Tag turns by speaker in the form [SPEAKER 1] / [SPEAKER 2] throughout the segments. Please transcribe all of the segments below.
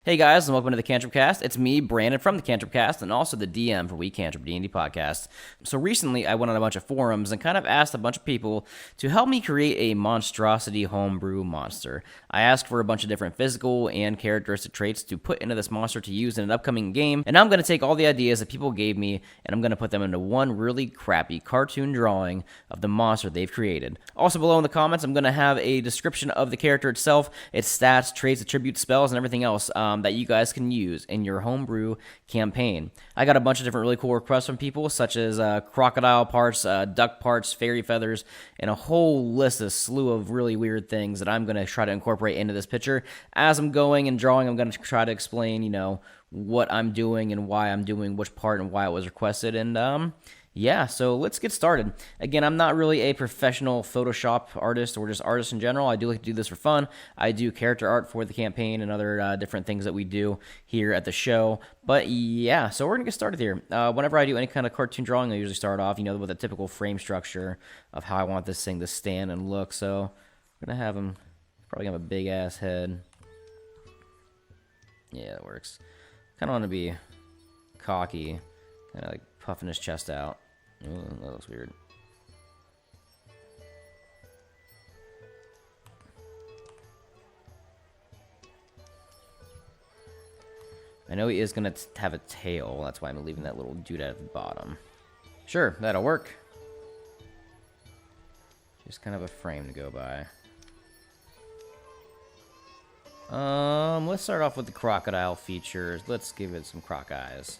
[SPEAKER 1] Hey guys, and welcome to the Cantrip Cast. It's me, Brandon, from the Cantrip Cast, and also the DM for We Cantrip D&D Podcast. So recently, I went on a bunch of forums and kind of asked a bunch of people to help me create a monstrosity homebrew monster. I asked for a bunch of different physical and characteristic traits to put into this monster to use in an upcoming game, and I'm going to take all the ideas that people gave me, and I'm going to put them into one really crappy cartoon drawing of the monster they've created. Also below in the comments, I'm going to have a description of the character itself, its stats, traits, attributes, spells, and everything else that you guys can use in your homebrew campaign. I got a bunch of different really cool requests from people, such as crocodile parts, duck parts, fairy feathers, and a whole list, a slew of really weird things that I'm going to try to incorporate into this picture. As I'm going and drawing, I'm going to try to explain, what I'm doing and why I'm doing which part and why it was requested, and yeah, so let's get started. Again, I'm not really a professional Photoshop artist or just artist in general. I do like to do this for fun. I do character art for the campaign and other different things that we do here at the show. But yeah, so we're going to get started here. Whenever I do any kind of cartoon drawing, I usually start off, with a typical frame structure of how I want this thing to stand and look. So I'm going to have him, probably have a big-ass head. Yeah, that works. Kind of want to be cocky, kind of like puffing his chest out. Ooh, that looks weird. I know he is going to have a tail. That's why I'm leaving that little dude at the bottom. Sure, that'll work. Just kind of a frame to go by. Let's start off with the crocodile features. Let's give it some croc eyes.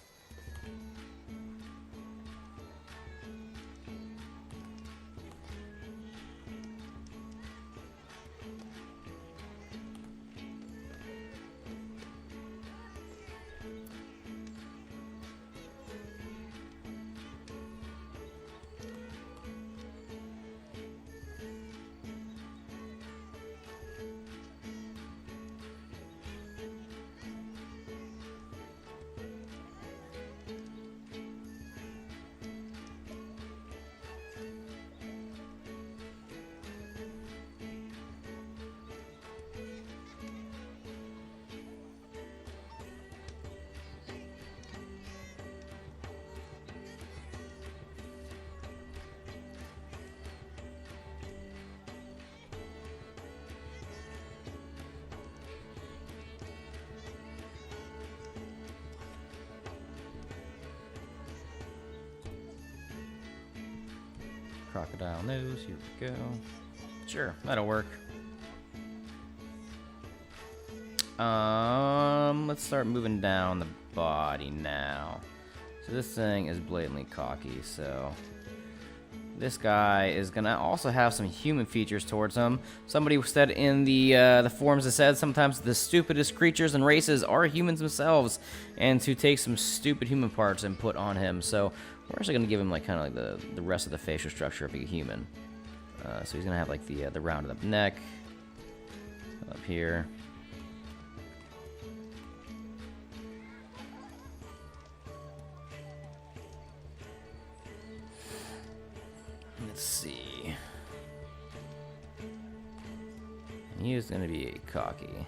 [SPEAKER 1] Crocodile nose, here we go. Sure, that'll work. Let's start moving down the body now. So this thing is blatantly cocky, so this guy is gonna also have some human features towards him. Somebody said in the forums that said sometimes the stupidest creatures and races are humans themselves, and to take some stupid human parts and put on him. So we're actually gonna give him kind of like the rest of the facial structure of a human. So he's gonna have like the rounded up neck up here. Let's see. He is going to be cocky.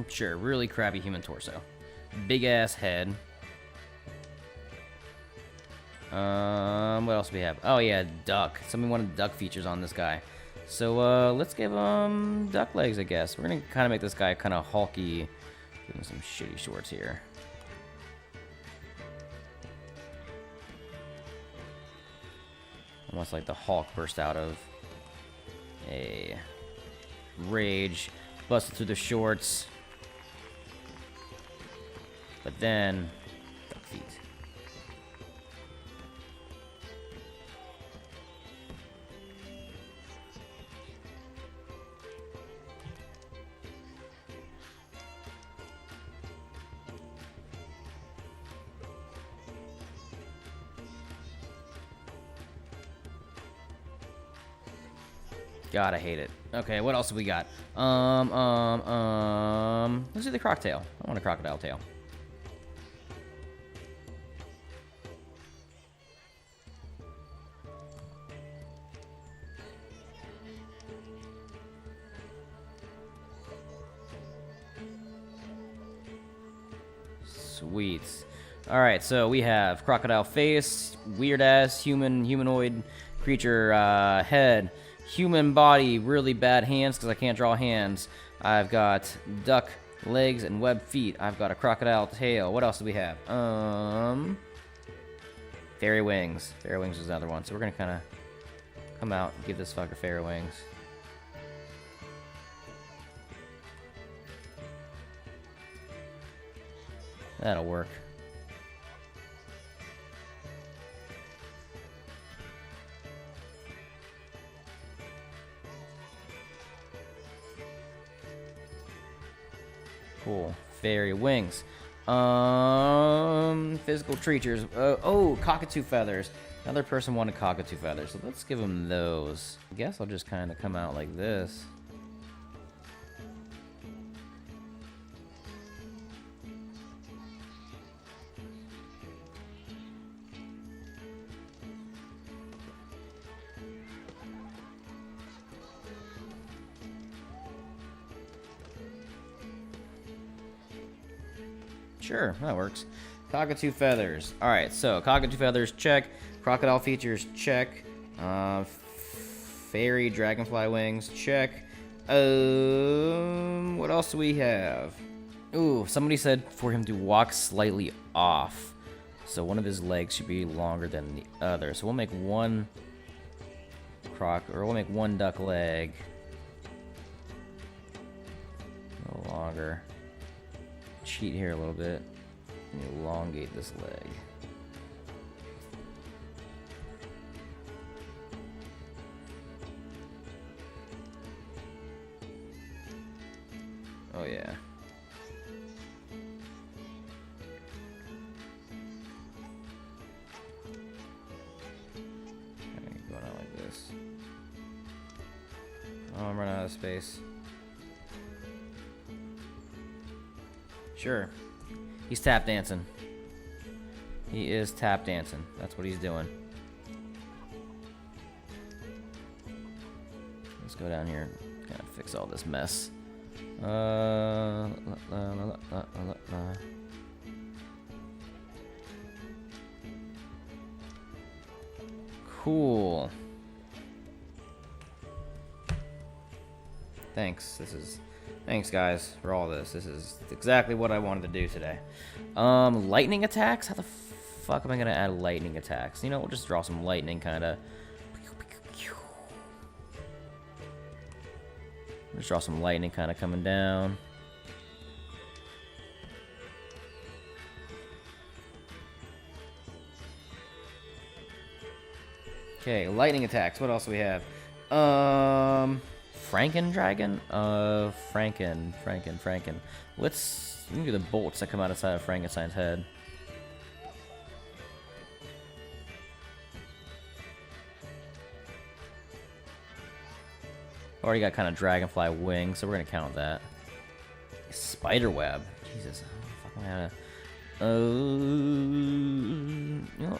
[SPEAKER 1] Sure, really crappy human torso. Big ass head. What else do we have? Oh yeah, duck. Somebody wanted duck features on this guy. So let's give him duck legs, I guess. We're gonna kind of make this guy kind of hulky. Give him some shitty shorts here. Almost like the Hulk burst out of a rage, busted through the shorts. But then, duck feet. God, I hate it. Okay, what else have we got? Let's do the crocodile. I want a crocodile tail. Sweet. All right, so we have crocodile face, weird ass humanoid creature head, human body, really bad hands because I can't draw hands. I've got duck legs and web feet. I've got a crocodile tail. What else do we have? Fairy wings. Fairy wings is another one. So we're gonna kind of come out and give this fucker fairy wings. That'll work. Cool. Fairy wings. Physical creatures. Oh, cockatoo feathers. Another person wanted cockatoo feathers, so let's give them those. I guess I'll just kind of come out like this. Sure, that works. Cockatoo feathers. All right, so cockatoo feathers, check. Crocodile features, check. Fairy dragonfly wings, check. What else do we have? Ooh, somebody said for him to walk slightly off. So one of his legs should be longer than the other. So we'll make one we'll make one duck leg a little longer. Cheat here a little bit and elongate this leg. Oh yeah. Okay, going out like this. Oh, I'm running out of space. Sure. He's tap dancing. He is tap dancing. That's what he's doing. Let's go down here and kind of fix all this mess. Cool. Thanks. Thanks, guys, for all this. This is exactly what I wanted to do today. Lightning attacks? How the fuck am I gonna add lightning attacks? You know, we'll just draw some lightning, kind of. Just draw some lightning, kind of coming down. Okay, lightning attacks. What else do we have? Franken dragon? Franken. Let's do the bolts that come out outside of Frankenstein's head. Already got kind of dragonfly wings, so we're gonna count that. Spider web. Jesus, how the fuck am I gonna... you know,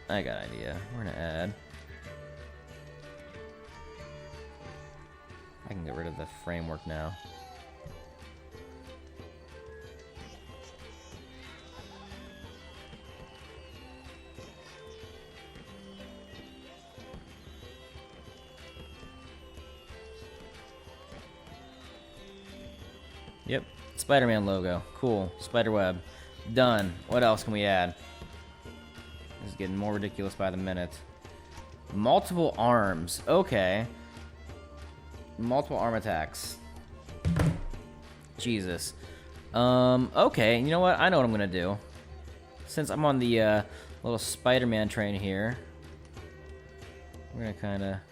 [SPEAKER 1] I got an idea. We're gonna add... I can get rid of the framework now. Yep, Spider-Man logo. Cool. Spiderweb. Done. What else can we add? This is getting more ridiculous by the minute. Multiple arms. Okay. Multiple arm attacks. Jesus. Okay, you know what? I know what I'm gonna do. Since I'm on the little Spider-Man train here, we're gonna kinda...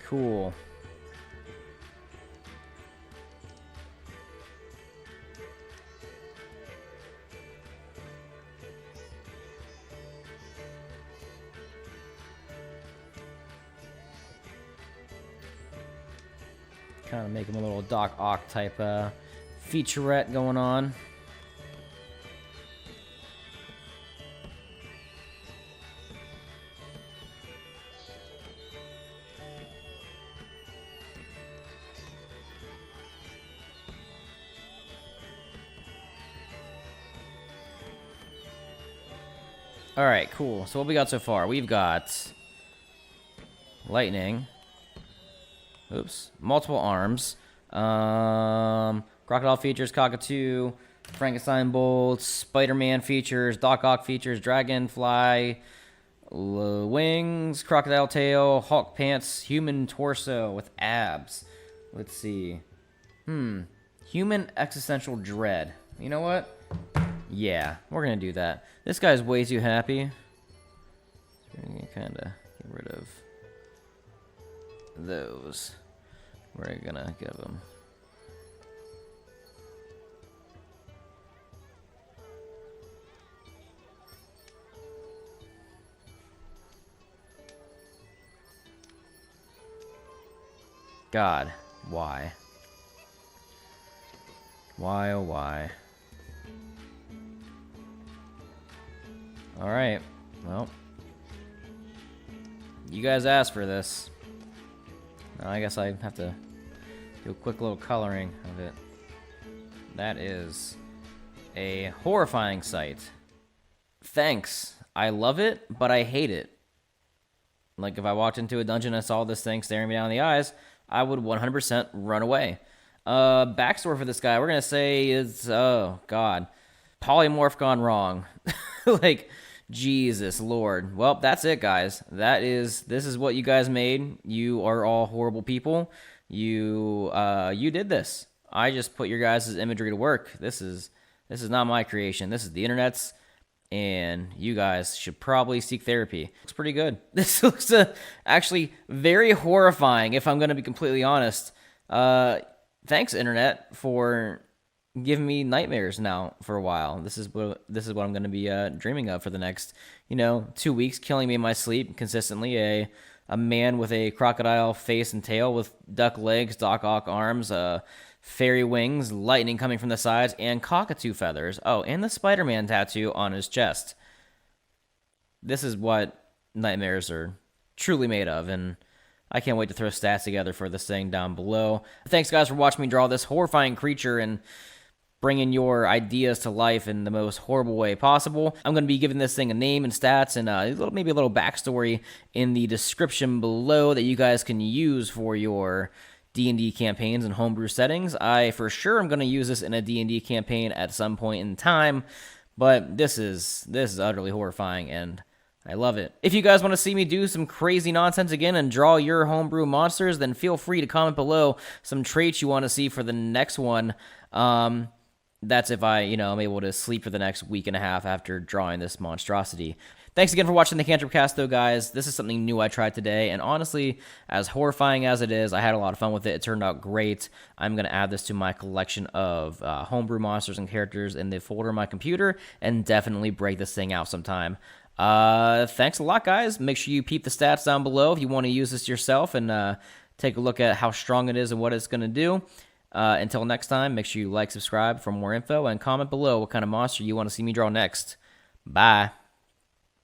[SPEAKER 1] Cool. Kind of make him a little Doc Ock type featurette going on. All right, cool. So what we got so far? We've got lightning. Oops. Multiple arms. Crocodile features, cockatoo, Frankenstein bolts, Spider-Man features, Doc Ock features, dragonfly, wings, crocodile tail, Hulk pants, human torso with abs. Let's see. Human existential dread. You know what? Yeah, we're gonna do that. This guy's way too happy. So we're gonna kind of get rid of those. We're gonna give them. God, why? Why, oh why? Alright, well. You guys asked for this. Now I guess I have to do a quick little coloring of it. That is a horrifying sight. Thanks. I love it, but I hate it. Like, if I walked into a dungeon and saw this thing staring me down the eyes, I would 100% run away. Backstory for this guy, we're gonna say is, oh, God. Polymorph gone wrong. Like, Jesus Lord. Well, that's it, guys. This is what you guys made. You are all horrible people. You did this. I just put your guys' imagery to work. This is not my creation. This is the internet's, and you guys should probably seek therapy. Looks pretty good. This looks actually very horrifying, if I'm going to be completely honest. Thanks, internet, for giving me nightmares now for a while. This is what I'm going to be dreaming of for the next 2 weeks, killing me in my sleep consistently. A man with a crocodile face and tail with duck legs, Doc Ock arms, fairy wings, lightning coming from the sides, and cockatoo feathers. Oh, and the Spider-Man tattoo on his chest. This is what nightmares are truly made of, and I can't wait to throw stats together for this thing down below. Thanks, guys, for watching me draw this horrifying creature and bringing your ideas to life in the most horrible way possible. I'm going to be giving this thing a name and stats and maybe a little backstory in the description below that you guys can use for your D&D campaigns and homebrew settings. I for sure am going to use this in a D&D campaign at some point in time, but this is utterly horrifying, and I love it. If you guys want to see me do some crazy nonsense again and draw your homebrew monsters, then feel free to comment below some traits you want to see for the next one. That's if I'm able to sleep for the next week and a half after drawing this monstrosity. Thanks again for watching the Cantrip Cast, though, guys. This is something new I tried today, and honestly, as horrifying as it is, I had a lot of fun with it. It turned out great. I'm going to add this to my collection of homebrew monsters and characters in the folder on my computer, and definitely break this thing out sometime. Thanks a lot, guys. Make sure you peep the stats down below if you want to use this yourself, and take a look at how strong it is and what it's going to do. Until next time, make sure you like, subscribe for more info, and comment below what kind of monster you want to see me draw next. Bye.